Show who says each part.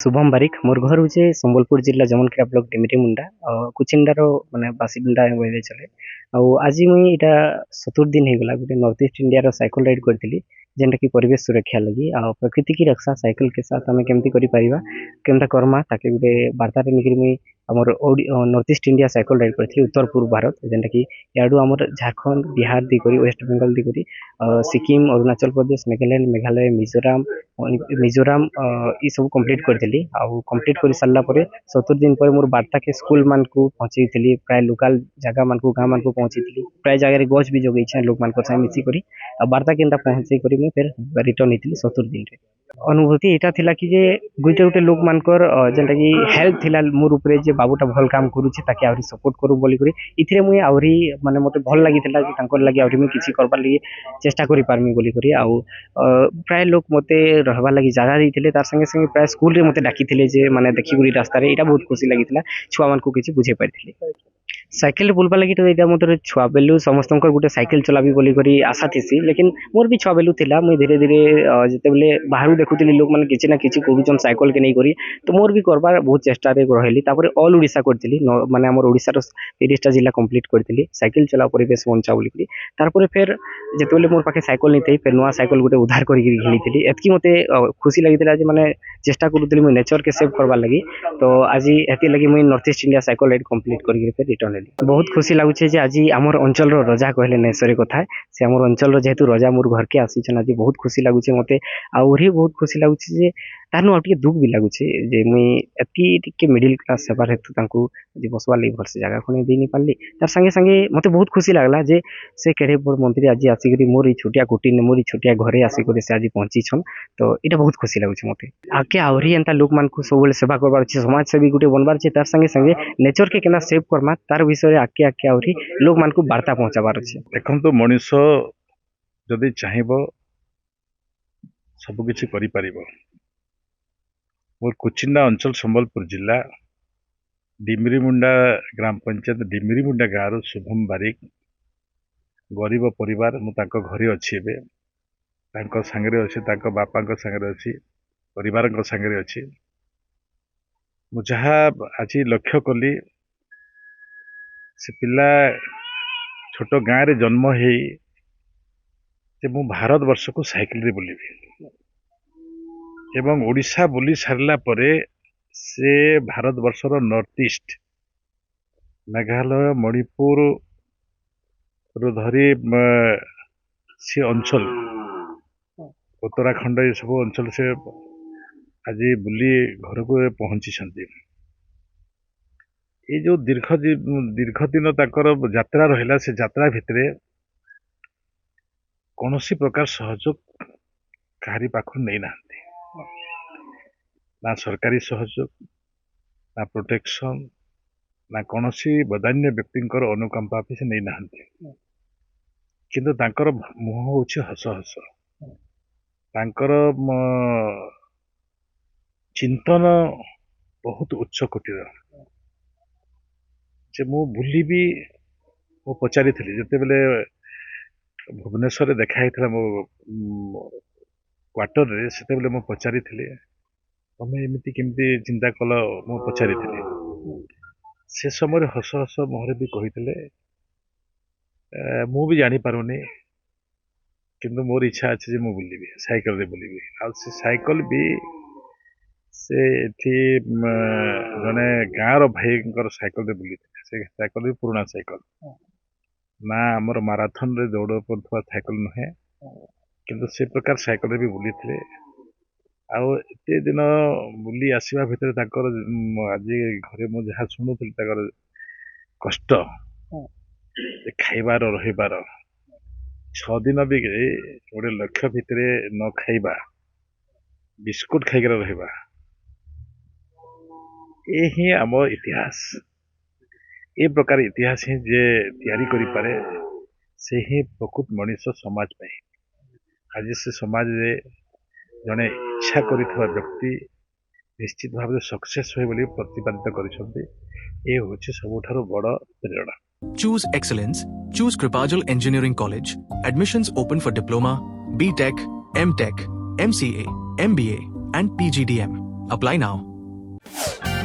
Speaker 1: शुभम बारिक मोर घर हूँ संबलपुर जिला जमनखेड़ा ब्लॉक डिमिरी मुंडा कुचिंडार माने बासिंदा कहले चले आज मुई इटा 70 दिन हो गला गोटे north east India cycle ride करथिली जेनटा कि परिवेश सुरक्षा लगी आ प्रकृति की रक्षा साइकिल के साथ आम केमती करि परिबा केमता करमा ताके गोटे वार्ता निकरी मुई हमर north east India cycle ride करथिली उत्तर पूर्व भारत जेनटा कि याडू हमर झारखंड बिहार दी करी वेस्ट बंगाल दी करी सिक्किम अरुणाचल प्रदेश नागालैंड मेघालय मिजोराम ई सब कंप्लीट करथिली आ कंप्लीट कर सारा पर 70 दिन पर मोर वार्ता के स्कूल मान को पहुंची प्राय लोकल जगह मान को गाँव मान को पहुंची प्राय जगह गछ भी जगई लोक मान मिसी करी वार्ता केनता पहुंचे करी मैं फिर रिटर्न होती 70 दिन रे अनुभूति एटा थिला कि जे गुटे गुटे लोक मानकर जेंटा कि हेल्प थिला मोर ऊपर जे बाबूटा भल काम करूची ताकि आउरी सपोर्ट करू बोली करी इथिरे मुई आउरी माने मते भल लागिथिला कि तांकर लागि आउरी मुई किछि करबा लागि चेष्टा करि पारमी बोली करी आउ प्राय लोक मते रहबा लागि जगह दैथिले तार संगे संगे प्राय स्कूल रे मते डाकिथिले जे माने देखि गुरी रास्ता रे एटा बहुत खुशी लागिथिला छुआ मान को किछि बुझे पाइथिले साइकेल बुलवा लगी तो यहाँ मोर छुआ बेलू समस्त गोटे साइकेल चलाबी बोली करी आशा थी लेकिन मोर भी छुआ बेलू थिला मुई धीरे धीरे जिते बेले बाहर देखुली लोक मैंने किसी ना किसी कहून साइकेल के नहीं करी तो मोर भी करबार बहुत चेष्टा रही तापर ऑल ओडिशा करी माने आम ओडिशार 30टा जिला कंप्लीट करी साइकेल चला परिवेश बंचा बोली तारपर फिर जिते मोर पाखे साइकेल नहीं थी फिर नुआ साइकेल गोटे उद्धार करके घिनी एतकी मते खुशी लगी मैंने चेष्टा करूली मुझे नेचर के सेव करवार लगी तो आज एति लगी मुझे north east India cycle ride complete कर रिटर्न बहुत खुशी लगुचे जे आज आमर अंचल रजा कहले नेसरी कथा से आमर अंचल जेहेतु रजा मोर घर के आसीछन आज बहुत खुशी लगुचे मते आउरी बहुत खुशी लगुचे जे तारनु आउ दुख भी लगुचे जे मुई एतकी टिके मिडिल क्लास सेवार हेतु तांकू जे बसवा लई भल से जगह खने देनी पारली तार संगे संगे मते बहुत खुशी लागला जे से केड़े बड़ मंत्री आज आसिकरी मोर छोटिया कुटी ने मोर छोटिया घरे आसिकरी से आज पहुंची छन तो इटा बहुत खुशी लगुचे मते आके आउरी एंता लोक मान को सब सेवा करबार छै समाज सेवी गुटे बनबार छै तार संगे संगे नेचर के केना सेव करमा तार विषय आके आके आउरी लोक मान को वार्ता पहुंचाबार छै
Speaker 2: देखन तो मनुष्य जदि चाहिबो सब किछि करि परिबो मोर कुचिंडा अंचल संबलपुर जिला डिमरी मुंडा ग्राम पंचायत डिमरी मुंडा गाँव शुभम बारिक गरीब परिवार मु तांको घरे अछि एबे तांको संगरे अछि तांको बापांको संगरे अछि परिवारको संगरे अछि मु जहा आज लक्ष्य कली से पिला छोट गाँव रे जन्म हे जे मु भारत वर्ष को साइकिल रे बुलिबी एवं ओडिशा बुली सारला परे से भारत वर्षर नॉर्थ ईस्ट मेघालय मणिपुर रो धरी से अंचल उत्तराखंड ये सब अंचल से आज बुली घर को पहुंची ये जो दीर्घ दिन ताकर यात्रा रहिला से यात्रा भितरे कौनसी प्रकार सहयोग काहारी पाखु नहीं ना ना सरकारी सहयोग ना प्रोटेक्शन ना कौनसी बदान्य व्यक्ति अनुकंपा भी से नहीं ना किंतु तांकर मुह होछि हस हस तांकर चिंतन बहुत उच्च कोटीर जे मु बुलिबी मु पचारि थली जते बेले भुवनेश्वर देखा हितला मो क्वार्टर रे सेते बेले मु पचारि थली तमे एमिति केमती चिंता कल मु पचारि थली से समय हस हस मोहरे भी कहितले मु भी जानी पारुनी किंतु मोर इच्छा अछि जे मु बुलिबी साइकिल रे बुलिबी आ से साइकिल भी से एठी जने गाँव भाईंकर साइकिल रे बुली से साइकिल भी पुराना साइकिल ना हमर मैराथन रे दौड़ पड़थवा साइकिल नहे किंतु से प्रकार साइकिल रे भी बुली थे आउ एते दिन बुली आसवा भितर ताकर आज घरे मु जहा सुनुथि ताकर कष्ट खाइबार रहिबार 6 दिन भी गोटे लक्ष्य भितर न खाइबा बिस्कुट खाइकर रहिबा ये ही आम इतिहास ए प्रकार इतिहास ही जे तैयारी करि पारे से ही प्रकृत मनुष्य समाज पाए आज से समाज रे जने इच्छा करिथवा व्यक्ति निश्चित भाव में सक्सेस होय बोली प्रतिपादित करिसथि ए होछि सबठारो बड़ प्रेरणा
Speaker 3: Choose excellence. Choose Kripajal Engineering College. Admissions open for Diploma, B.Tech, M.Tech, MCA, MBA and PGDM. Apply now. you.